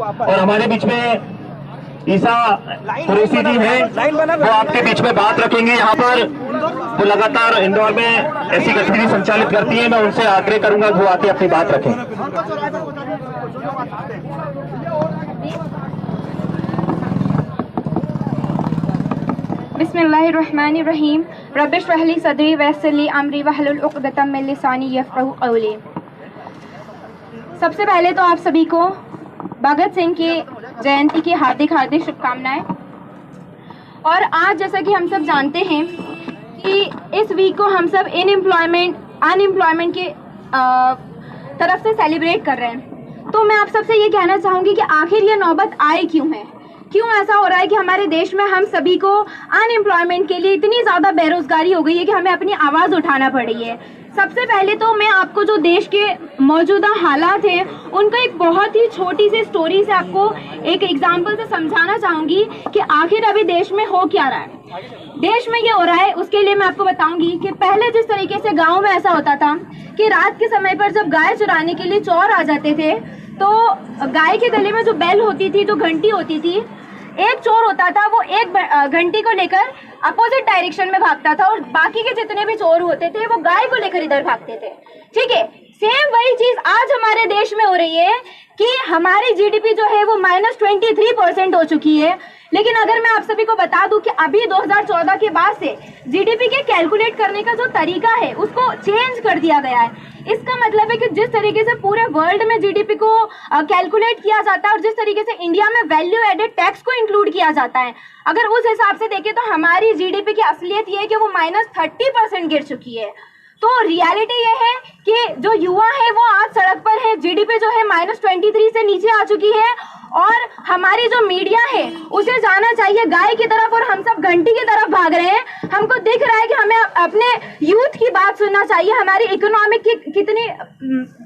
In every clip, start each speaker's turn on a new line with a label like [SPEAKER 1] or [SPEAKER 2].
[SPEAKER 1] और हमारे बीच में ईसा कुरैशी जी हैं, वो आपके बीच में बात रखेंगे। यहाँ पर वो लगातार इंदौर में ऐसी गतिविधि संचालित करती है, मैं उनसे आग्रह करूंगा वो आके अपनी बात रखें।
[SPEAKER 2] बिस्मिल्लाहिर्रहमानिर्रहीम रब्बिश रह ली सदरी वयस्सिर ली अमरी वहलुल उक़दतम मिन लिसानी यफ़क़हू क़ौली। सबसे पहले तो आप सभी को भगत सिंह की जयंती की हार्दिक हार्दिक शुभकामनाएं। और आज जैसा कि हम सब जानते हैं कि इस वीक को हम सब अनएम्प्लॉयमेंट के तरफ से सेलिब्रेट कर रहे हैं। तो मैं आप सबसे ये कहना चाहूँगी कि आखिर ये नौबत आए क्यों है, क्यों ऐसा हो रहा है कि हमारे देश में हम सभी को अनएम्प्लॉयमेंट के लिए इतनी ज़्यादा बेरोजगारी हो गई है कि हमें अपनी आवाज़ उठाना पड़ रही है। सबसे पहले तो मैं आपको जो देश के मौजूदा हालात हैं उनका एक बहुत ही छोटी सी स्टोरी से आपको एक एग्जाम्पल से समझाना चाहूँगी कि आखिर अभी देश में हो क्या रहा है। देश में ये हो रहा है उसके लिए मैं आपको बताऊंगी कि पहले जिस तरीके से गाँव में ऐसा होता था कि रात के समय पर जब गाय चुराने के लिए चोर आ जाते थे तो गाय के गले में जो बेल होती थी, जो घंटी होती थी, एक चोर होता था वो एक घंटी को लेकर अपोजिट डायरेक्शन में भागता था और बाकी के जितने भी चोर होते थे वो गाय को लेकर इधर भागते थे। ठीक है, सेम वही चीज आज हमारे देश में हो रही है कि हमारी जीडीपी जो है वो -23% हो चुकी है। लेकिन अगर मैं आप सभी को बता दूं कि अभी 2014 के बाद से जीडीपी के कैलकुलेट करने का जो तरीका है उसको चेंज कर दिया गया है। इसका मतलब है कि जिस तरीके से पूरे वर्ल्ड में जीडीपी को कैलकुलेट किया जाता है और जिस तरीके से इंडिया में वैल्यू एडेड टैक्स को इंक्लूड किया जाता है, अगर उस हिसाब से देखें तो हमारी जीडीपी की असलियत ये है कि वो -30% गिर चुकी है। तो रियलिटी ये है कि जो युवा है वो आज सड़क पर है, जीडीपी जो है -23 से नीचे आ चुकी है और हमारी जो मीडिया है उसे जाना चाहिए गाय की तरफ और हम सब घंटी की तरफ भाग रहे हैं। हमको दिख रहा है कि हमें अपने यूथ की बात सुनना चाहिए, हमारी इकोनॉमिक की कितनी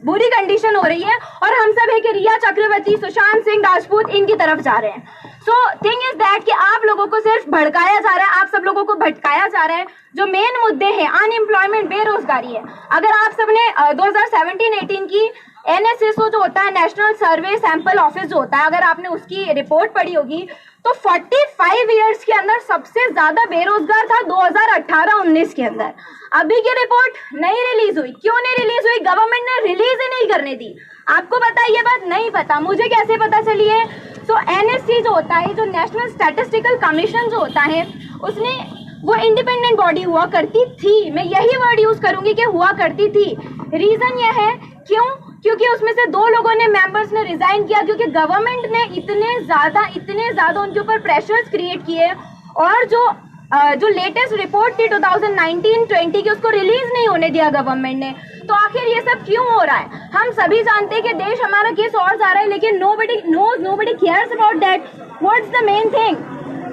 [SPEAKER 2] बुरी कंडीशन हो रही है और हम सब है कि रिया चक्रवर्ती, सुशांत सिंह राजपूत इनकी तरफ जा रहे हैं। सो थिंग इज दैट कि आप लोगों को सिर्फ भड़काया जा रहा है, आप सब लोगों को भटकाया जा रहा है। जो मेन मुद्दे हैं अनएम्प्लॉयमेंट, बेरोजगारी है। अगर आप सबने 2017-18 की NSSO जो होता है, नेशनल सर्वे सैंपल ऑफिस जो होता है, अगर आपने उसकी रिपोर्ट पढ़ी होगी तो 45 इयर्स के अंदर सबसे ज्यादा बेरोजगार था 2018-19 के अंदर। अभी की रिपोर्ट नहीं रिलीज हुई। क्यों नहीं रिलीज हुई? गवर्नमेंट ने रिलीज ही नहीं करने दी। आपको पता है ये बात? नहीं पता। मुझे कैसे पता चली है? तो NSC जो होता है, जो नेशनल स्टैटिस्टिकल कमीशन जो होता है, उसने वो इंडिपेंडेंट बॉडी हुआ करती थी। मैं यही वर्ड यूज करूंगी कि हुआ करती थी। रीजन ये है क्यों? क्योंकि उसमें से 2 लोगों ने, मेंबर्स ने रिजाइन किया क्योंकि गवर्नमेंट ने इतने ज्यादा उनके ऊपर प्रेशर्स क्रिएट किए और जो लेटेस्ट रिपोर्ट थी 2019-20 की उसको रिलीज नहीं होने दिया गवर्नमेंट ने। तो आखिर ये सब क्यों हो रहा है? हम सभी जानते हैं कि देश हमारा किस ओर जा रहा है, लेकिन nobody cares about that. What's the main thing?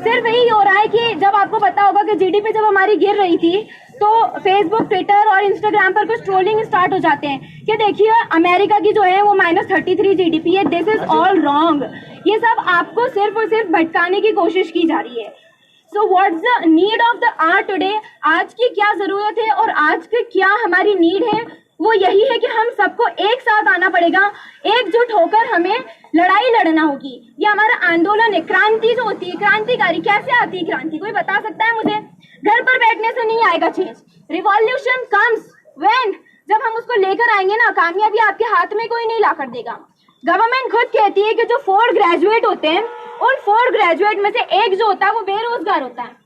[SPEAKER 2] सिर्फ यही हो रहा है कि जब आपको पता होगा कि जीडीपी जब हमारी गिर रही थी तो फेसबुक, ट्विटर और इंस्टाग्राम पर कुछ ट्रोलिंग स्टार्ट हो जाते हैं कि देखिए अमेरिका की जो है वो -33 जीडीपी है, दिस इज ऑल रॉन्ग। ये सब आपको सिर्फ और सिर्फ भटकाने की कोशिश की जा रही है। So what's the need of the hour today? आज की क्या जरूरत है और आज की क्या हमारी नीड है? वो यही है कि हम सबको एक साथ आना पड़ेगा, एकजुट होकर हमें लड़ाई लड़ना होगी। ये हमारा आंदोलन है। क्रांति जो होती है, क्रांतिकारी कैसे आती है क्रांति? कोई बता सकता है मुझे? घर पर बैठने से नहीं आएगा चेंज। रिवॉल्यूशन कम्स व्हेन, जब हम उसको लेकर आएंगे ना, कामयाबी आपके हाथ में कोई नहीं ला कर देगा। गवर्नमेंट खुद कहती है कि जो 4 ग्रेजुएट होते हैं उन 4 ग्रेजुएट में से एक जो होता है वो बेरोजगार होता है।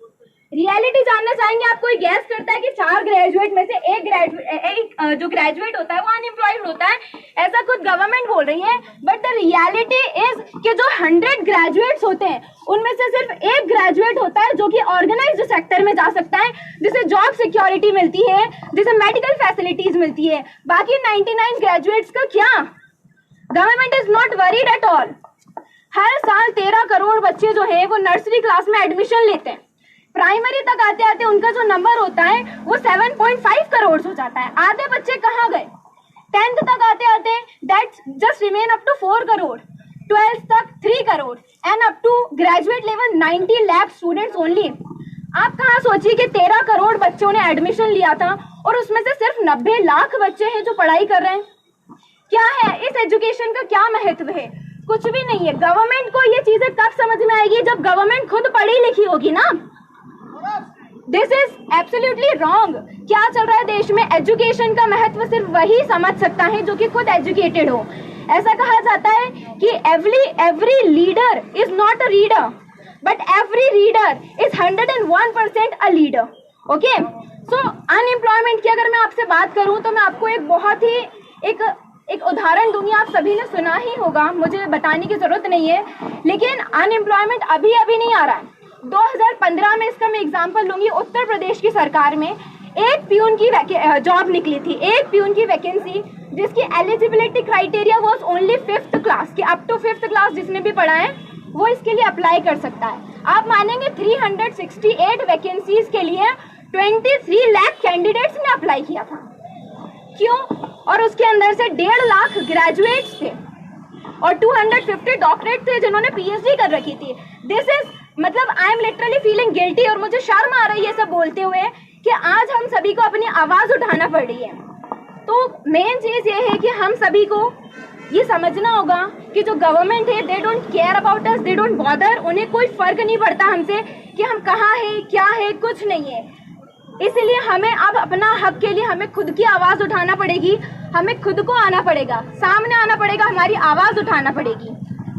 [SPEAKER 2] रियलिटी जानना चाहेंगे आप? कोई गैस करता है कि 4 ग्रेजुएट में से एक जो ग्रेजुएट होता है वो अनएम्प्लॉयड होता है? ऐसा खुद गवर्नमेंट बोल रही है। बट द रियलिटी इज कि जो 100 ग्रेजुएट्स होते हैं उनमें से सिर्फ एक ग्रेजुएट होता है जो कि ऑर्गेनाइज्ड सेक्टर में जा सकता है, जिसे जॉब सिक्योरिटी मिलती है, जिसे मेडिकल फैसिलिटीज मिलती है। बाकी 99 ग्रेजुएट्स का क्या? Government is not worried at all. हर साल 13 करोड़ बच्चे जो है वो नर्सरी क्लास में एडमिशन लेते हैं। प्राइमरी तक आते आते उनका जो नंबर होता है वो 7.5 करोड़ हो जाता है। आधे बच्चे कहाँ गए? 10th तक आते आते that's just remain up to 4 crore, 12th तक 3 crore and up to graduate level 90 lakh students only. आप कहाँ सोचिए कि 13 करोड़ बच्चों ने एडमिशन लिया था और उसमें से सिर्फ 90 लाख बच्चे हैं जो पढ़ाई कर रहे हैं। क्या है इस एजुकेशन का क्या महत्व है? कुछ भी नहीं है। गवर्नमेंट को ये चीजें कब समझ में आएगी? जब गवर्नमेंट खुद पढ़ी लिखी होगी ना। This is absolutely wrong. क्या चल रहा है देश में? एजुकेशन का महत्व सिर्फ वही समझ सकता है जो कि खुद एजुकेटेड हो। ऐसा कहा जाता है कि every leader is not a reader, but every reader is 101% a leader. Okay, so unemployment की अगर मैं आपसे बात करूं तो मैं आपको एक बहुत ही एक उदाहरण दूंगी। आप सभी ने सुना ही होगा, मुझे बताने की जरूरत नहीं है, लेकिन अनएम्प्लॉयमेंट अभी नहीं आ रहा है। 2015 में इसका मैं एग्जांपल लूंगी। उत्तर प्रदेश की सरकार में एक प्यून की जॉब निकली थी, एक प्यून की वैकेंसी, जिसकी eligibility criteria was only 5th class की। अप टू 5th क्लास जिसने भी पढ़ा है वो इसके लिए अप्लाई कर सकता है। आप मानेंगे 368 वैकेंसीज के लिए 23 लाख कैंडिडेट्स ने अप्लाई किया था। क्यों? और उसके अंदर से 1.5 लाख ग्रेजुएट्स थे और 250 डॉक्टरेट थे जिन्होंने पीएचडी कर रखी थी। दिस इज मतलब I am literally feeling guilty, और मुझे शर्म आ रही है सब बोलते हुए कि आज हम सभी को अपनी आवाज उठाना पड़ रही है। तो मेन चीज ये है कि हम सभी को ये समझना होगा कि जो गवर्नमेंट है, they don't care about us, they don't bother. उन्हें कोई फर्क नहीं पड़ता हमसे कि हम कहाँ है, क्या है, कुछ नहीं है। इसलिए हमें अब अपना हक के लिए हमें खुद की आवाज उठाना पड़ेगी। हमें खुद को आना पड़ेगा, सामने आना पड़ेगा, हमारी आवाज उठाना पड़ेगी।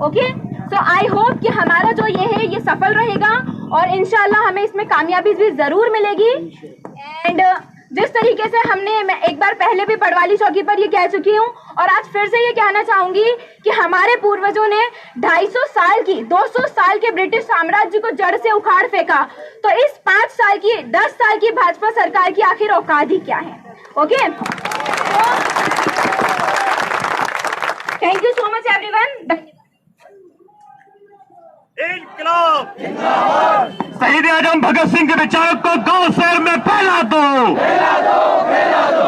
[SPEAKER 2] ओके, सो आई होप कि हमारा जो ये है ये सफल रहेगा और इंशाल्लाह हमें इसमें कामयाबी भी जरूर मिलेगी। एंड जिस तरीके से मैं एक बार पहले भी पडवाली चौकी पर ये कह चुकी हूँ और आज फिर से ये कहना चाहूंगी कि हमारे पूर्वजों ने 250 साल की 200 साल के ब्रिटिश साम्राज्य को जड़ से उखाड़ फेंका, तो इस 5 साल की 10 साल की भाजपा सरकार की आखिर औकात ही क्या है? Okay, thank you so much everyone.
[SPEAKER 1] इनकलाब जिंदाबाद। शहीद आजम भगत सिंह के विचारों को गांव शहर में फैला दो।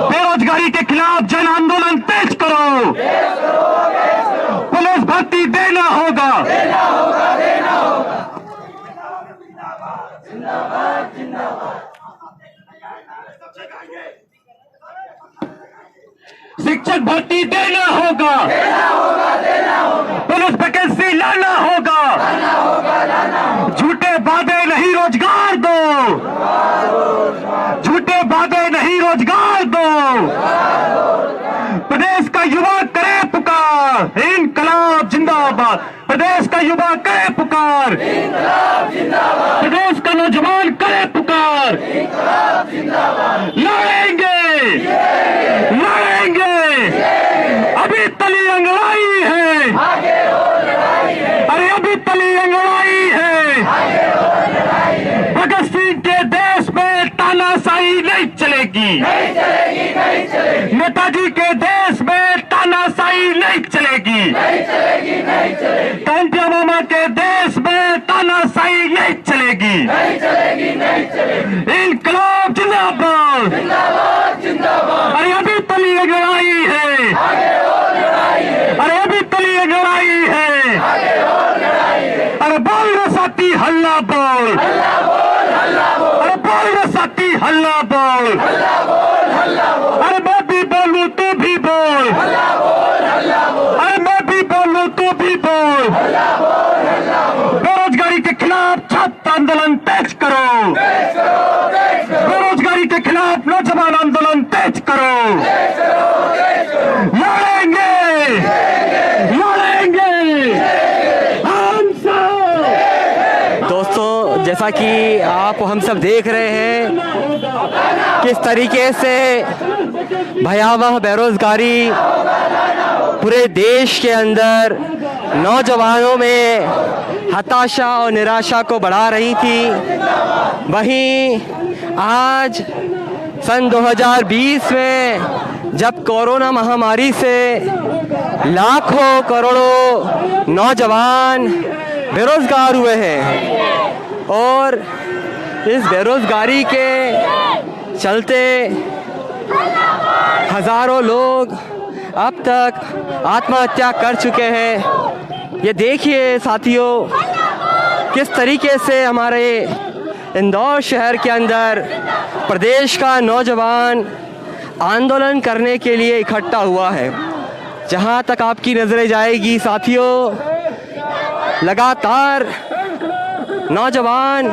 [SPEAKER 1] बेरोजगारी के खिलाफ जन आंदोलन तेज करो। पुलिस भर्ती देना होगा। शिक्षक भर्ती देना होगा। पुलिस वैकेंसी लाना होगा। झूठे वादे नहीं, रोजगार दो। झूठे वादे नहीं, रोजगार दो। प्रदेश का युवा करे पुकार, इनकलाब जिंदाबाद। प्रदेश का युवा करे पुकार, इनकलाब जिंदाबाद। प्रदेश का नौजवान करे पुकार, इनकलाब जिंदाबाद। लड़ेंगे लड़ेंगे, अभी तली अंगड़ाई है, आगे और लड़ाई है। अरे अभी तली अंगड़ाई है, आगे और लड़ाई है। भगत सिंह के देश में तानाशाही नहीं चलेगी, नहीं चलेगी, नहीं चलेगी। नेताजी के देश में तानाशाही नहीं चलेगी, नहीं चलेगी, नहीं चलेगी। कांतिया मामा के देश में तानाशाही नहीं चलेगी, नहीं चलेगी, नहीं चलेगी। इनकलाब जिंदाबाद, जिंदाबाद, जिंदाबाद। अरे अभी तली अंगड़ाई है, आगे और लड़ाई है। अरे अभी तली अंगड़ाई है, आगे और लड़ाई है। अरे बोल रे साथी हल्ला बोल, हल्ला बोल, हल्ला बोल। अरे बोल रे साथी हल्ला बोल, हल्ला बोल, हल्ला बोल। अरे मैं भी बोलूं तू भी बोल, हल्ला बोल, हल्ला बोल। अरे मैं भी बोलूं तू भी बोल, हल्ला बोल, हल्ला बोल। बेरोजगारी के खिलाफ छात्र आंदोलन तेज करो, तेज करो, तेज करो। बेरोजगारी के खिलाफ नौजवान आंदोलन तेज करो, तेज करो, तेज करो। लड़ेंगे लड़ेंगे हम सब।
[SPEAKER 3] दोस्तों, जैसा कि आप हम सब देख रहे हैं किस तरीके से भयावह बेरोजगारी पूरे देश के अंदर नौजवानों में हताशा और निराशा को बढ़ा रही थी, वहीं आज सन 2020 में जब कोरोना महामारी से लाखों करोड़ों नौजवान बेरोजगार हुए हैं और इस बेरोजगारी के चलते हजारों लोग अब तक आत्महत्या कर चुके हैं। ये देखिए साथियों, किस तरीके से हमारे इंदौर शहर के अंदर प्रदेश का नौजवान आंदोलन करने के लिए इकट्ठा हुआ है। जहां तक आपकी नजरें जाएगी साथियों, लगातार नौजवान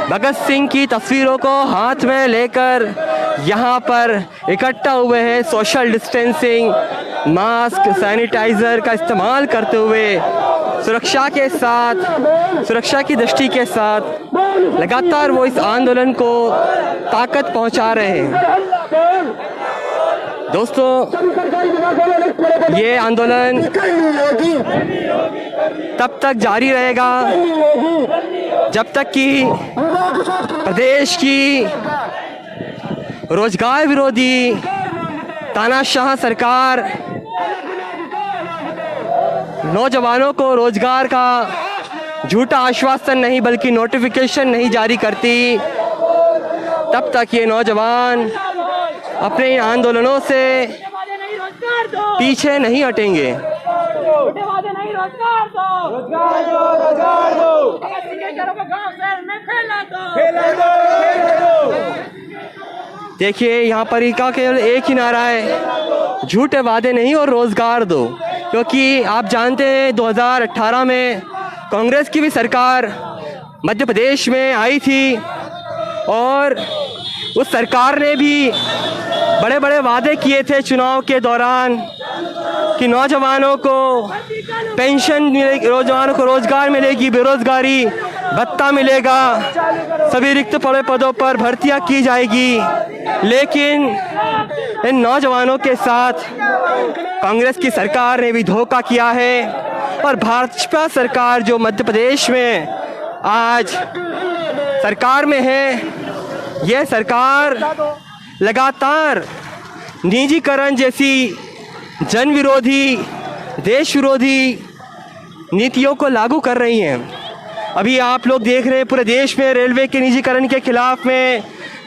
[SPEAKER 3] भगत सिंह की तस्वीरों को हाथ में लेकर यहाँ पर इकट्ठा हुए हैं। सोशल डिस्टेंसिंग, मास्क, सैनिटाइज़र का इस्तेमाल करते हुए सुरक्षा की दृष्टि के साथ लगातार वो इस आंदोलन को ताकत पहुंचा रहे हैं। दोस्तों, ये आंदोलन तब तक जारी रहेगा जब तक कि प्रदेश की रोजगार विरोधी तानाशाह सरकार नौजवानों को रोजगार का झूठा आश्वासन नहीं बल्कि नोटिफिकेशन नहीं जारी करती, तब तक ये नौजवान अपने इन आंदोलनों से पीछे नहीं हटेंगे। देखिए, यहाँ पर इनका केवल एक ही नारा है, झूठे वादे नहीं और रोजगार दो। क्योंकि आप जानते हैं 2018 में कांग्रेस की भी सरकार मध्य प्रदेश में आई थी और उस सरकार ने भी बड़े बड़े वादे किए थे चुनाव के दौरान कि नौजवानों को पेंशन मिलेगी, नौजवानों को रोजगार मिलेगी, बेरोजगारी भत्ता मिलेगा, सभी रिक्त पड़े पदों पर भर्तियां की जाएगी। लेकिन इन नौजवानों के साथ कांग्रेस की सरकार ने भी धोखा किया है और भाजपा सरकार जो मध्य प्रदेश में आज सरकार में है, यह सरकार लगातार निजीकरण जैसी जन विरोधी, देश विरोधी नीतियों को लागू कर रही हैं। अभी आप लोग देख रहे हैं पूरे देश में रेलवे के निजीकरण के खिलाफ में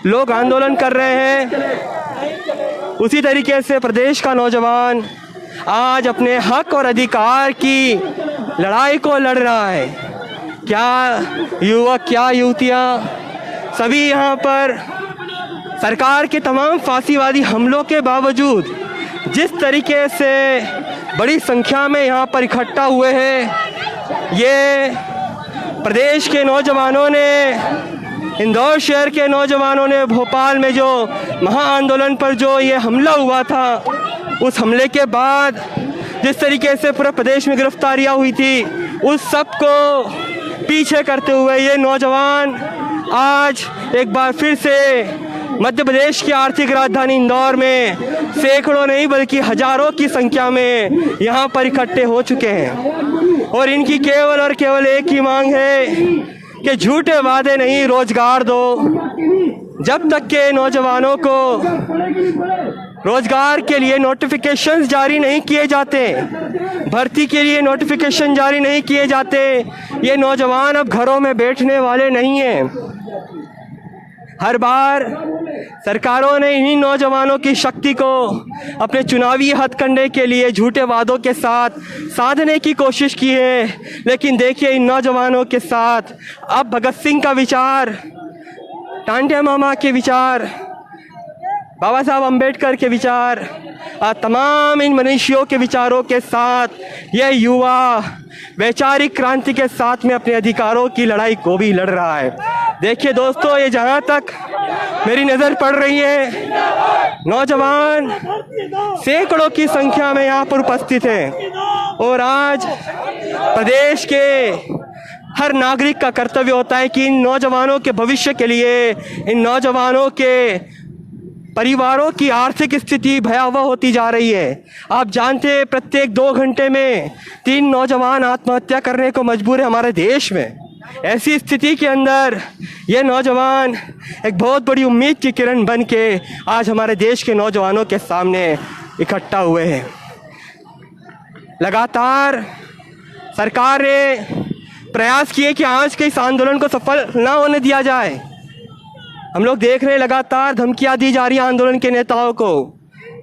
[SPEAKER 3] लोग आंदोलन कर रहे हैं। उसी तरीके से प्रदेश का नौजवान आज अपने हक और अधिकार की लड़ाई को लड़ रहा है। क्या युवक, क्या युवतियाँ, सभी यहाँ पर सरकार के तमाम फांसीवादी हमलों के बावजूद जिस तरीके से बड़ी संख्या में यहाँ पर इकट्ठा हुए हैं, ये प्रदेश के नौजवानों ने, इंदौर शहर के नौजवानों ने भोपाल में जो महाआंदोलन पर जो ये हमला हुआ था, उस हमले के बाद जिस तरीके से पूरे प्रदेश में गिरफ्तारियां हुई थी, उस सब को पीछे करते हुए ये नौजवान आज एक बार फिर से मध्य प्रदेश की आर्थिक राजधानी इंदौर में सैकड़ों नहीं बल्कि हजारों की संख्या में यहाँ पर इकट्ठे हो चुके हैं और इनकी केवल और केवल एक ही मांग है कि झूठे वादे नहीं, रोजगार दो। जब तक के नौजवानों को रोजगार के लिए नोटिफिकेशंस जारी नहीं किए जाते, भर्ती के लिए नोटिफिकेशन जारी नहीं किए जाते, ये नौजवान अब घरों में बैठने वाले नहीं हैं। हर बार सरकारों ने इन्हीं नौजवानों की शक्ति को अपने चुनावी हथकंडे के लिए झूठे वादों के साथ साधने की कोशिश की है। लेकिन देखिए, इन नौजवानों के साथ अब भगत सिंह का विचार, टांडे मामा के विचार, बाबा साहब अम्बेडकर के विचार, तमाम इन मनीषियों के विचारों के साथ यह युवा वैचारिक क्रांति के साथ में अपने अधिकारों की लड़ाई को भी लड़ रहा है। देखिए दोस्तों, ये जहाँ तक मेरी नज़र पड़ रही है, नौजवान सैकड़ों की संख्या में यहाँ पर उपस्थित हैं और आज प्रदेश के हर नागरिक का कर्तव्य होता है कि इन नौजवानों के भविष्य के लिए, इन नौजवानों के परिवारों की आर्थिक स्थिति भयावह होती जा रही है। आप जानते हैं, प्रत्येक 2 घंटे में 3 नौजवान आत्महत्या करने को मजबूर है हमारे देश में। ऐसी स्थिति के अंदर ये नौजवान एक बहुत बड़ी उम्मीद की किरण बन के आज हमारे देश के नौजवानों के सामने इकट्ठा हुए हैं। लगातार सरकार ने प्रयास किए कि आज के इस आंदोलन को सफल ना होने दिया जाए। हम लोग देख रहे हैं लगातार धमकियां दी जा रही हैं आंदोलन के नेताओं को।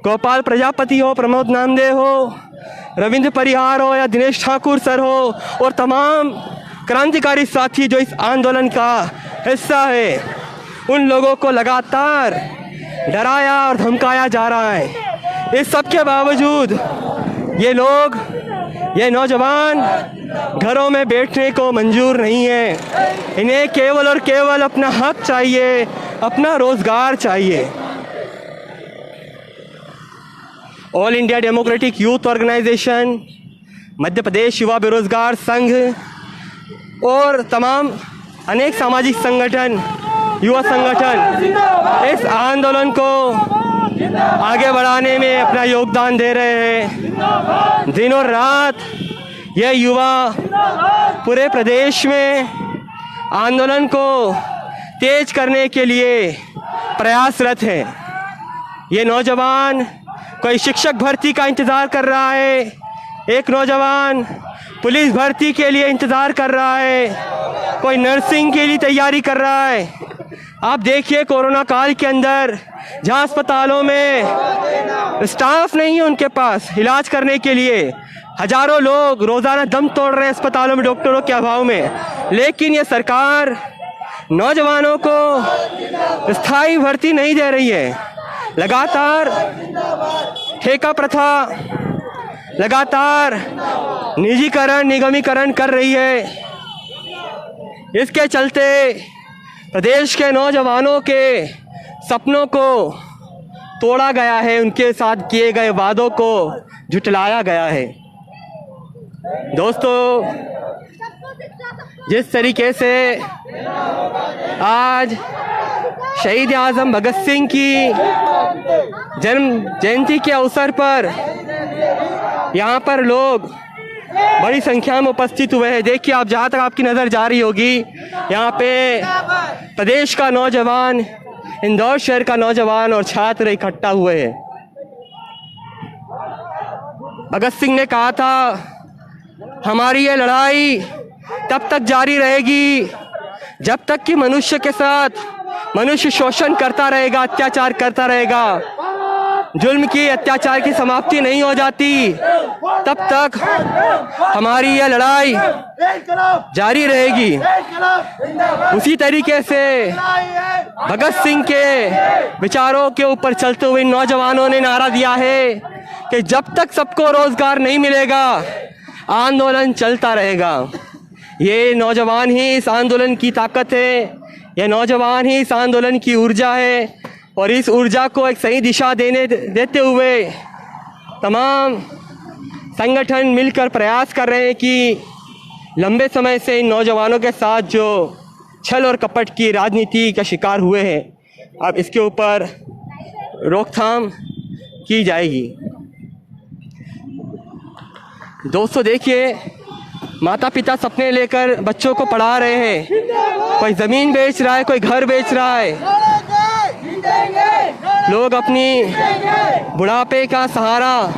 [SPEAKER 3] गोपाल प्रजापति हो, प्रमोद नामदेव हो, रविंद्र परिहार हो या दिनेश ठाकुर सर हो और तमाम क्रांतिकारी साथी जो इस आंदोलन का हिस्सा है, उन लोगों को लगातार डराया और धमकाया जा रहा है। इस सब के बावजूद ये लोग, ये नौजवान घरों में बैठने को मंजूर नहीं है। इन्हें केवल और केवल अपना हक चाहिए, अपना रोज़गार चाहिए। All India Democratic Youth Organisation, Madhya Pradesh युवा बेरोजगार संघ और तमाम अनेक सामाजिक संगठन, युवा संगठन इस आंदोलन को आगे बढ़ाने में अपना योगदान दे रहे हैं। दिन और रात यह युवा पूरे प्रदेश में आंदोलन को तेज करने के लिए प्रयासरत हैं। ये नौजवान कोई शिक्षक भर्ती का इंतज़ार कर रहा है, एक नौजवान पुलिस भर्ती के लिए इंतज़ार कर रहा है, कोई नर्सिंग के लिए तैयारी कर रहा है। आप देखिए कोरोना काल के अंदर जहां अस्पतालों में स्टाफ नहीं है उनके पास इलाज करने के लिए, हजारों लोग रोज़ाना दम तोड़ रहे हैं अस्पतालों में डॉक्टरों के अभाव में, लेकिन ये सरकार नौजवानों को स्थायी भर्ती नहीं दे रही है। लगातार ठेका प्रथा, लगातार निजीकरण, निगमीकरण कर रही है। इसके चलते प्रदेश के नौजवानों के सपनों को तोड़ा गया है, उनके साथ किए गए वादों को झुटलाया गया है। दोस्तों, जिस तरीके से आज शहीद आज़म भगत सिंह की जन्म जयंती के अवसर पर यहाँ पर लोग बड़ी संख्या में उपस्थित हुए हैं। देखिए आप, जहाँ तक आपकी नज़र जा रही होगी, यहाँ पे प्रदेश का नौजवान, इंदौर शहर का नौजवान और छात्र इकट्ठा हुए हैं। भगत सिंह ने कहा था, हमारी ये लड़ाई तब तक जारी रहेगी जब तक कि मनुष्य के साथ मनुष्य शोषण करता रहेगा, अत्याचार करता रहेगा, जुल्म की, अत्याचार की समाप्ति नहीं हो जाती, तब तक हमारी यह लड़ाई जारी रहेगी। उसी तरीके से भगत सिंह के विचारों के ऊपर चलते हुए नौजवानों ने नारा दिया है कि जब तक सबको रोजगार नहीं मिलेगा आंदोलन चलता रहेगा। ये नौजवान ही इस आंदोलन की ताकत है, यह नौजवान ही इस आंदोलन की ऊर्जा है, और इस ऊर्जा को एक सही दिशा देते हुए तमाम संगठन मिलकर प्रयास कर रहे हैं कि लंबे समय से इन नौजवानों के साथ जो छल और कपट की राजनीति का शिकार हुए हैं, अब इसके ऊपर रोकथाम की जाएगी। दोस्तों देखिए, माता पिता सपने लेकर बच्चों को पढ़ा रहे हैं, कोई ज़मीन बेच रहा है, कोई घर बेच रहा है। लोग अपनी बुढ़ापे का सहारा,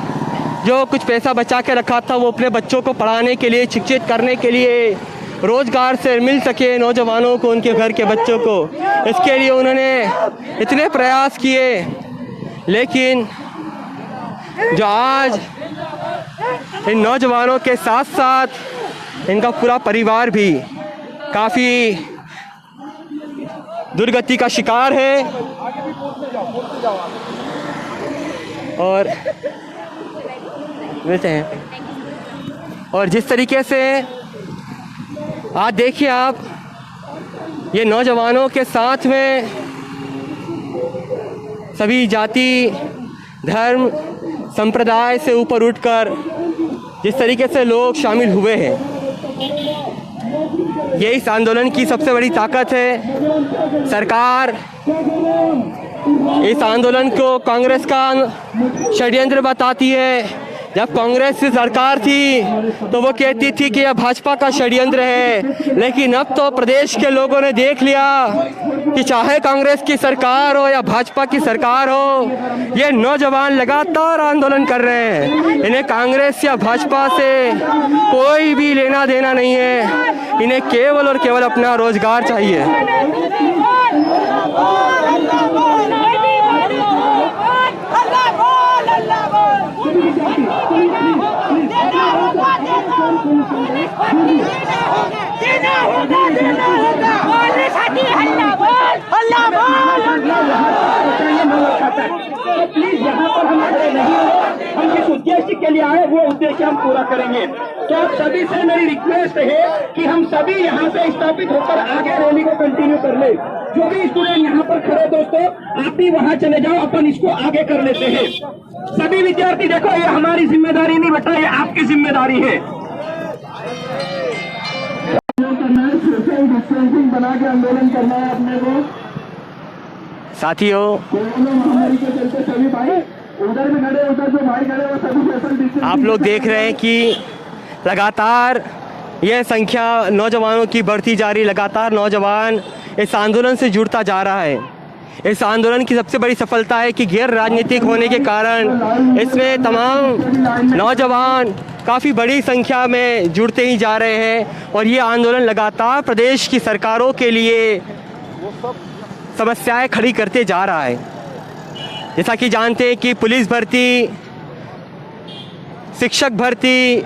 [SPEAKER 3] जो कुछ पैसा बचा के रखा था, वो अपने बच्चों को पढ़ाने के लिए, शिक्षित करने के लिए, रोज़गार से मिल सके नौजवानों को, उनके घर के बच्चों को, इसके लिए उन्होंने इतने प्रयास किए। लेकिन जो आज इन नौजवानों के साथ साथ इनका पूरा परिवार भी काफ़ी दुर्गति का शिकार है, और मिलते हैं। और जिस तरीके से आज देखिए आप, ये नौजवानों के साथ में सभी जाति, धर्म, संप्रदाय से ऊपर उठकर जिस तरीके से लोग शामिल हुए हैं, ये इस आंदोलन की सबसे बड़ी ताकत है। सरकार इस आंदोलन को कांग्रेस का षड्यंत्र बताती है। जब कांग्रेस की सरकार थी तो वो कहती थी कि यह भाजपा का षड्यंत्र है, लेकिन अब तो प्रदेश के लोगों ने देख लिया कि चाहे कांग्रेस की सरकार हो या भाजपा की सरकार हो, ये नौजवान लगातार आंदोलन कर रहे हैं। इन्हें कांग्रेस या भाजपा से कोई भी लेना देना नहीं है, इन्हें केवल और केवल अपना रोजगार चाहिए।
[SPEAKER 4] प्लीज यहाँ पर हमारे नहीं, हम इस उद्देश्य के लिए आए वो उद्देश्य हम पूरा करेंगे। तो आप सभी से मेरी रिक्वेस्ट है कि हम सभी यहाँ पे स्थापित होकर आगे रैली को कंटिन्यू कर ले। जो भी स्टूडेंट यहाँ पर खड़े दोस्तों, आप भी वहाँ चले जाओ, अपन इसको आगे कर लेते हैं। सभी विद्यार्थी देखो, ये हमारी जिम्मेदारी नहीं बेटा, ये आपकी जिम्मेदारी है। सोशल डिस्टेंसिंग बना के आंदोलन करना है अपने को।
[SPEAKER 3] साथियों,
[SPEAKER 4] कोरोना महामारी के चलते सभी भाई उधर भी खड़े, उधर जो भाई खड़े वो सभी सोशल डिस्टेंसिंग।
[SPEAKER 3] आप लोग देख रहे हैं कि लगातार यह संख्या नौजवानों की बढ़ती जा रही, लगातार नौजवान इस आंदोलन से जुड़ता जा रहा है। इस आंदोलन की सबसे बड़ी सफलता है कि गैर राजनीतिक होने के कारण इसमें तमाम नौजवान काफ़ी बड़ी संख्या में जुड़ते ही जा रहे हैं और ये आंदोलन लगातार प्रदेश की सरकारों के लिए समस्याएं खड़ी करते जा रहा है। जैसा कि जानते हैं कि पुलिस भर्ती, शिक्षक भर्ती,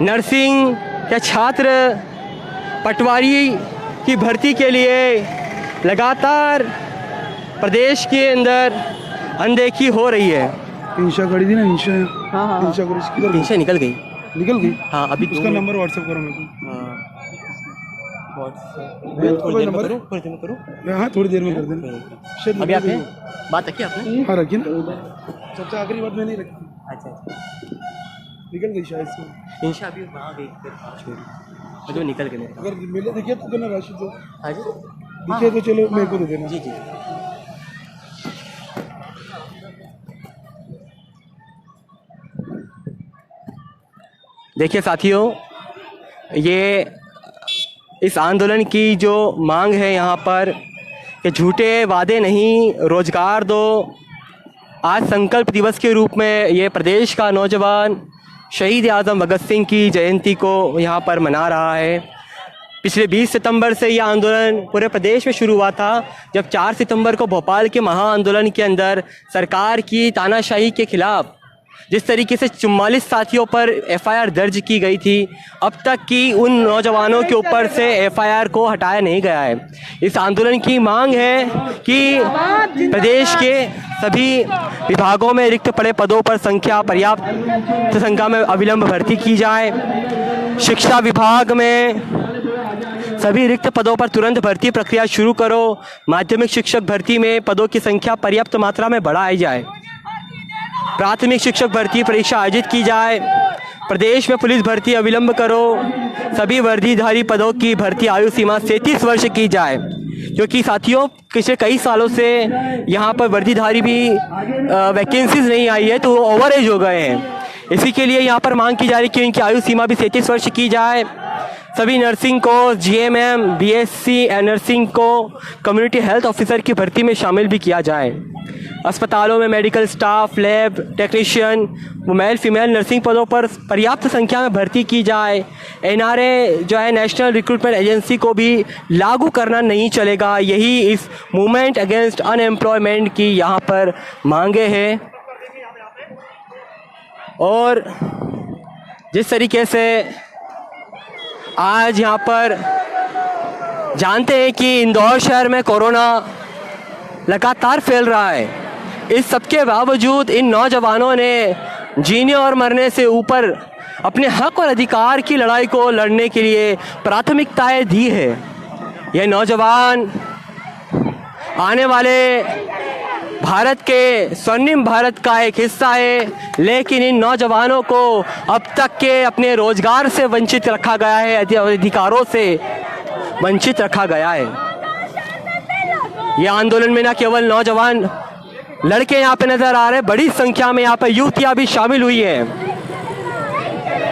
[SPEAKER 3] नर्सिंग या छात्र पटवारी की भर्ती के लिए लगातार प्रदेश के अंदर अनदेखी हो रही है।
[SPEAKER 5] इंशा खड़ी थी ना, इंशा।
[SPEAKER 3] हाँ।
[SPEAKER 5] इंशा करो,
[SPEAKER 3] इंशा निकल गई। हाँ, अभी
[SPEAKER 5] उसका नंबर व्हाट्सएप करो मेरे को।
[SPEAKER 3] थोड़ी देर में करूँ।
[SPEAKER 5] हाँ, थोड़ी देर में कर देना। शायद
[SPEAKER 3] अभी आपने बात रखी आपने?
[SPEAKER 5] हाँ, रखी ना। सबसे आखिरी बात मैंने रखी।
[SPEAKER 3] अच्छा,
[SPEAKER 5] निकल गई शायद से।
[SPEAKER 3] इंशा अभी वहाँ गई, फिर जो निकल गए।
[SPEAKER 5] अगर मिले दिखे तो करना, राशि तो
[SPEAKER 3] हाँ जी,
[SPEAKER 5] दिखे तो चलो मेरे को दे देना।
[SPEAKER 3] जी। देखिए साथियों, ये इस आंदोलन की जो मांग है यहाँ पर कि झूठे वादे नहीं, रोजगार दो। आज संकल्प दिवस के रूप में ये प्रदेश का नौजवान शहीद आज़म भगत सिंह की जयंती को यहाँ पर मना रहा है। पिछले 20 सितंबर से यह आंदोलन पूरे प्रदेश में शुरू हुआ था, जब 4 सितंबर को भोपाल के महा आंदोलन के अंदर सरकार की तानाशाही के खिलाफ जिस तरीके से 44 साथियों पर एफआईआर दर्ज की गई थी, अब तक की उन नौजवानों के ऊपर से एफआईआर को हटाया नहीं गया है। इस आंदोलन की मांग है कि प्रदेश के सभी विभागों में रिक्त पड़े पदों पर पर्याप्त संख्या में अविलंब भर्ती की जाए। शिक्षा विभाग में सभी रिक्त पदों पर तुरंत भर्ती प्रक्रिया शुरू करो। माध्यमिक शिक्षक भर्ती में पदों की संख्या पर्याप्त मात्रा में बढ़ाई जाए। प्राथमिक शिक्षक भर्ती परीक्षा आयोजित की जाए। प्रदेश में पुलिस भर्ती अविलंब करो। सभी वर्दीधारी पदों की भर्ती आयु सीमा 33 वर्ष की जाए, क्योंकि साथियों पिछले कई सालों से यहाँ पर वर्दीधारी भी वैकेंसीज नहीं आई है, तो वो ओवर एज हो गए हैं। इसी के लिए यहाँ पर मांग की जा रही है कि इनकी आयु सीमा भी 33 वर्ष की जाए। सभी नर्सिंग को, जीएमएम, बीएससी नर्सिंग को कम्युनिटी हेल्थ ऑफिसर की भर्ती में शामिल भी किया जाए। अस्पतालों में medical staff, lab technician, male female nursing पदों पर पर्याप्त संख्या में भर्ती की जाए। एनआरए जो है नेशनल रिक्रूटमेंट एजेंसी को भी लागू करना नहीं चलेगा। यही इस मूवमेंट अगेंस्ट अनएम्प्लॉयमेंट की यहाँ पर मांगे हैं। और जिस तरीके से आज यहाँ पर जानते हैं कि इंदौर शहर में कोरोना लगातार फैल रहा है, इस सब के बावजूद इन नौजवानों ने जीने और मरने से ऊपर अपने हक और अधिकार की लड़ाई को लड़ने के लिए प्राथमिकताएं दी है। ये नौजवान आने वाले भारत के स्वर्णिम भारत का एक हिस्सा है, लेकिन इन नौजवानों को अब तक के अपने रोजगार से वंचित रखा गया है, अधिकारों से वंचित रखा गया है। ये आंदोलन में न केवल नौजवान लड़के यहाँ पे नजर आ रहे हैं, बड़ी संख्या में यहाँ पे युवतियाँ भी शामिल हुई हैं।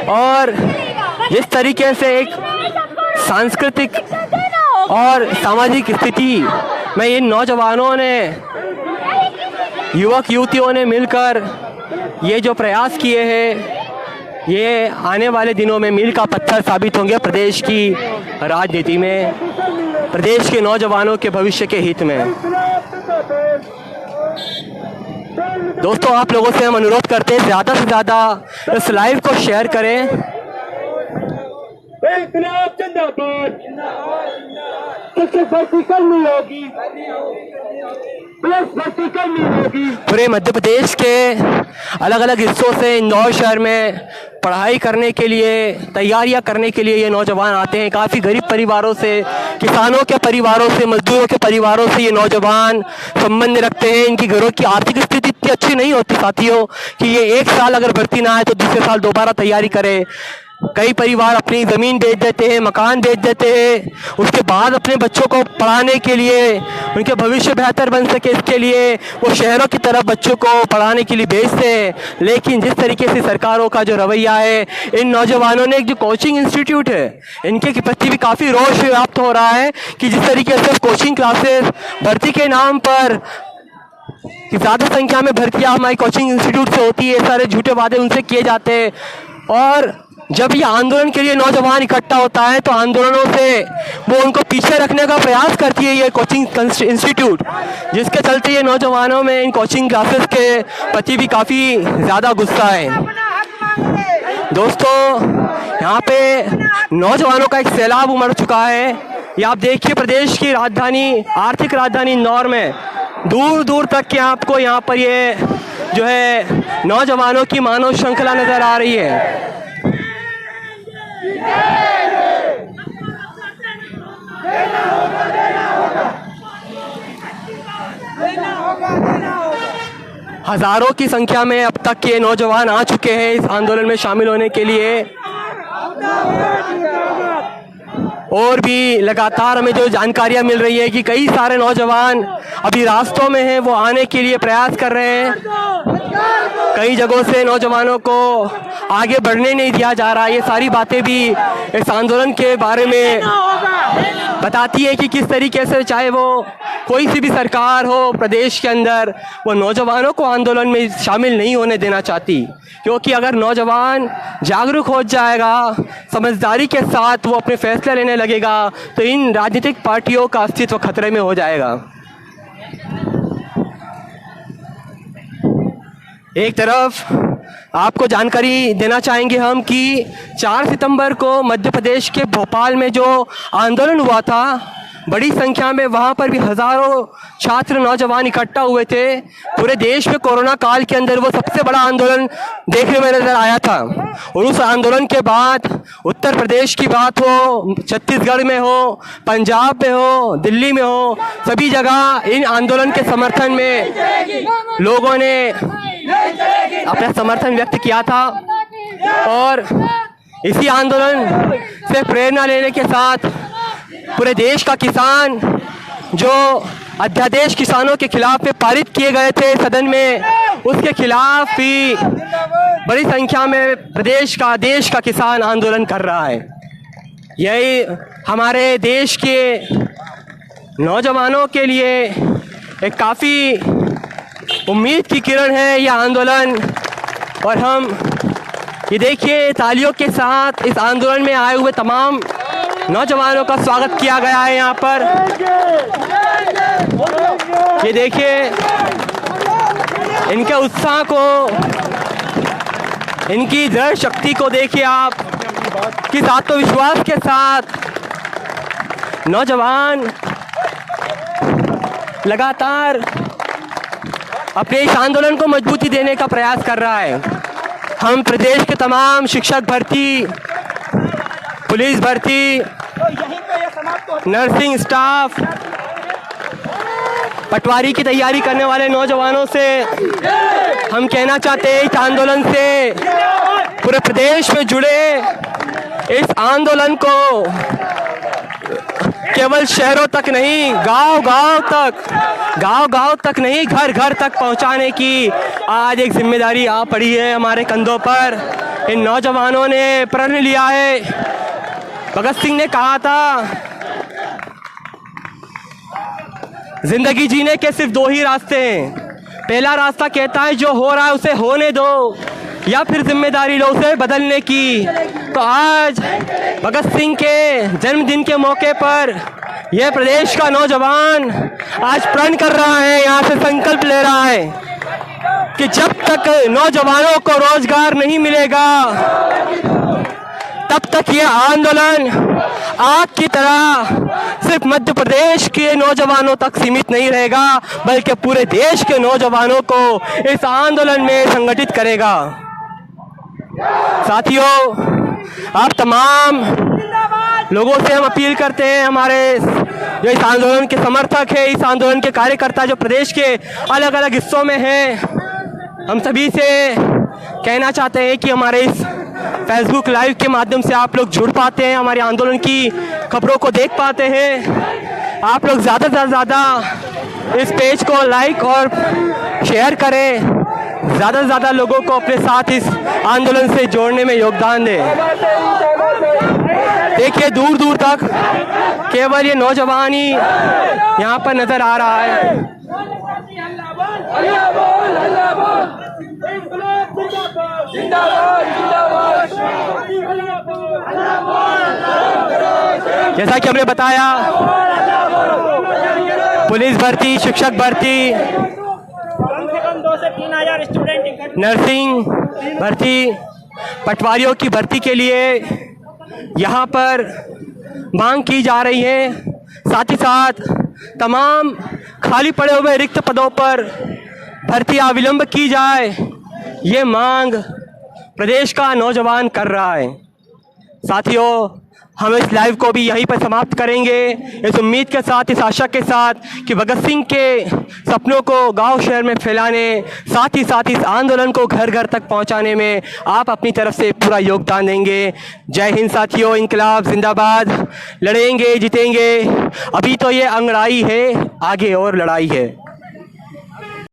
[SPEAKER 3] और जिस तरीके से एक सांस्कृतिक और सामाजिक स्थिति में इन नौजवानों ने, युवक युवतियों ने मिलकर ये जो प्रयास किए हैं, ये आने वाले दिनों में मील का पत्थर साबित होंगे प्रदेश की राजनीति में, प्रदेश के नौजवानों के भविष्य के हित में। दोस्तों, आप लोगों से हम अनुरोध करते हैं ज़्यादा से ज़्यादा इस लाइव को शेयर करें।
[SPEAKER 4] इनकलाब जिंदाबाद, शिक्षक भर्ती करनी होगी। प्लस वर्टिकल मील होगी।
[SPEAKER 3] पूरे मध्य प्रदेश के अलग अलग हिस्सों से इंदौर शहर में पढ़ाई करने के लिए, तैयारियां करने के लिए ये नौजवान आते हैं। काफ़ी गरीब परिवारों से, किसानों के परिवारों से, मजदूरों के परिवारों से ये नौजवान संबंध रखते हैं। इनकी घरों की आर्थिक स्थिति इतनी अच्छी नहीं होती साथियों कि ये एक साल अगर भर्ती ना आए तो दूसरे साल दोबारा तैयारी करे। कई परिवार अपनी ज़मीन बेच देते हैं, मकान बेच देते हैं, उसके बाद अपने बच्चों को पढ़ाने के लिए, उनके भविष्य बेहतर बन सके इसके लिए वो शहरों की तरफ बच्चों को पढ़ाने के लिए भेजते हैं। लेकिन जिस तरीके से सरकारों का जो रवैया है, इन नौजवानों ने एक जो कोचिंग इंस्टीट्यूट है इनके प्रति भी काफ़ी रोष व्याप्त हो रहा है कि जिस तरीके से कोचिंग क्लासेस भर्ती के नाम पर कि ज़्यादा संख्या में भर्तियाँ हमारी कोचिंग इंस्टीट्यूट से होती है, सारे झूठे वादे उनसे किए जाते हैं। और जब ये आंदोलन के लिए नौजवान इकट्ठा होता है तो आंदोलनों से वो उनको पीछे रखने का प्रयास करती है ये कोचिंग इंस्टीट्यूट, जिसके चलते ये नौजवानों में इन कोचिंग क्लासेस के प्रति भी काफ़ी ज़्यादा गुस्सा है। दोस्तों, यहाँ पे नौजवानों का एक सैलाब उमड़ चुका है। ये आप देखिए, प्रदेश की राजधानी, आर्थिक राजधानी इंदौर में दूर दूर तक के आपको यहाँ पर ये जो है नौजवानों की मानव श्रृंखला नज़र आ रही है। हजारों की संख्या में अब तक ये नौजवान आ चुके हैं इस आंदोलन में शामिल होने के लिए। और भी लगातार हमें जो जानकारियां मिल रही है कि कई सारे नौजवान अभी रास्तों में हैं, वो आने के लिए प्रयास कर रहे हैं। कई जगहों से नौजवानों को आगे बढ़ने नहीं दिया जा रहा। ये सारी बातें भी इस आंदोलन के बारे में बताती है कि किस तरीके से चाहे वो कोई सी भी सरकार हो प्रदेश के अंदर, वो नौजवानों को आंदोलन में शामिल नहीं होने देना चाहती। क्योंकि अगर नौजवान जागरूक हो जाएगा, समझदारी के साथ वो अपने फैसले लेने लगेगा, तो इन राजनीतिक पार्टियों का अस्तित्व खतरे में हो जाएगा। एक तरफ आपको जानकारी देना चाहेंगे हम कि 4 सितंबर को मध्य प्रदेश के भोपाल में जो आंदोलन हुआ था, बड़ी संख्या में वहाँ पर भी हज़ारों छात्र नौजवान इकट्ठा हुए थे। पूरे देश में कोरोना काल के अंदर वो सबसे बड़ा आंदोलन देखने में नज़र आया था। और उस आंदोलन के बाद उत्तर प्रदेश की बात हो, छत्तीसगढ़ में हो, पंजाब में हो, दिल्ली में हो, सभी जगह इन आंदोलन के समर्थन में लोगों ने अपना समर्थन व्यक्त किया था। और इसी आंदोलन से प्रेरणा लेने के साथ पूरे देश का किसान, जो अध्यादेश किसानों के खिलाफ में पारित किए गए थे सदन में, उसके खिलाफ भी बड़ी संख्या में देश का किसान आंदोलन कर रहा है। यही हमारे देश के नौजवानों के लिए एक काफ़ी उम्मीद की किरण है यह आंदोलन। और हम ये देखिए, तालियों के साथ इस आंदोलन में आए हुए तमाम नौजवानों का स्वागत किया गया है यहाँ पर। ये देखिए, इनके उत्साह को, इनकी दृढ़ शक्ति को देखिए आप, किस आत्मविश्वास के साथ नौजवान लगातार अपने इस आंदोलन को मजबूती देने का प्रयास कर रहा है। हम प्रदेश के तमाम शिक्षक भर्ती, पुलिस भर्ती, नर्सिंग स्टाफ, पटवारी की तैयारी करने वाले नौजवानों से हम कहना चाहते हैं, इस आंदोलन से पूरे प्रदेश में जुड़े इस आंदोलन को केवल शहरों तक नहीं, गांव तक नहीं, घर घर तक पहुंचाने की आज एक जिम्मेदारी आ पड़ी है हमारे कंधों पर। इन नौजवानों ने प्रण लिया है। भगत सिंह ने कहा था, जिंदगी जीने के सिर्फ 2 ही रास्ते हैं। पहला रास्ता कहता है जो हो रहा है उसे होने दो, या फिर जिम्मेदारी लो उसे बदलने की। तो आज भगत सिंह के जन्मदिन के मौके पर यह प्रदेश का नौजवान आज प्रण कर रहा है, यहाँ से संकल्प ले रहा है कि जब तक नौजवानों को रोजगार नहीं मिलेगा, तब तक यह आंदोलन आग की तरह सिर्फ मध्य प्रदेश के नौजवानों तक सीमित नहीं रहेगा, बल्कि पूरे देश के नौजवानों को इस आंदोलन में संगठित करेगा। साथियों, आप तमाम लोगों से हम अपील करते हैं, हमारे जो इस आंदोलन के समर्थक हैं, इस आंदोलन के कार्यकर्ता जो प्रदेश के अलग अलग हिस्सों में हैं, हम सभी से कहना चाहते हैं कि हमारे इस फेसबुक लाइव के माध्यम से आप लोग जुड़ पाते हैं, हमारे आंदोलन की खबरों को देख पाते हैं। आप लोग ज़्यादा से ज़्यादा इस पेज को लाइक और शेयर करें, ज़्यादा से ज़्यादा लोगों को अपने साथ इस आंदोलन से जोड़ने में योगदान दें। देखिए, दूर दूर तक केवल ये नौजवान ही यहाँ पर नज़र आ रहा है। जैसा कि हमने बताया, पुलिस भर्ती, शिक्षक भर्ती,
[SPEAKER 6] कम से कम 2 से 3,000 स्टूडेंट,
[SPEAKER 3] नर्सिंग भर्ती, पटवारियों की भर्ती के लिए यहाँ पर मांग की जा रही है। साथ ही साथ तमाम खाली पड़े हुए रिक्त पदों पर भर्ती अविलंब की जाए, ये मांग प्रदेश का नौजवान कर रहा है। साथियों, हम इस लाइव को भी यहीं पर समाप्त करेंगे, इस उम्मीद के साथ, इस आशा के साथ कि भगत सिंह के सपनों को गांव शहर में फैलाने, साथ ही साथ इस आंदोलन को घर घर तक पहुंचाने में आप अपनी तरफ से पूरा योगदान देंगे। जय हिंद साथियों, इंकलाब जिंदाबाद। लड़ेंगे, जीतेंगे। अभी तो ये अंगड़ाई है, आगे और लड़ाई है।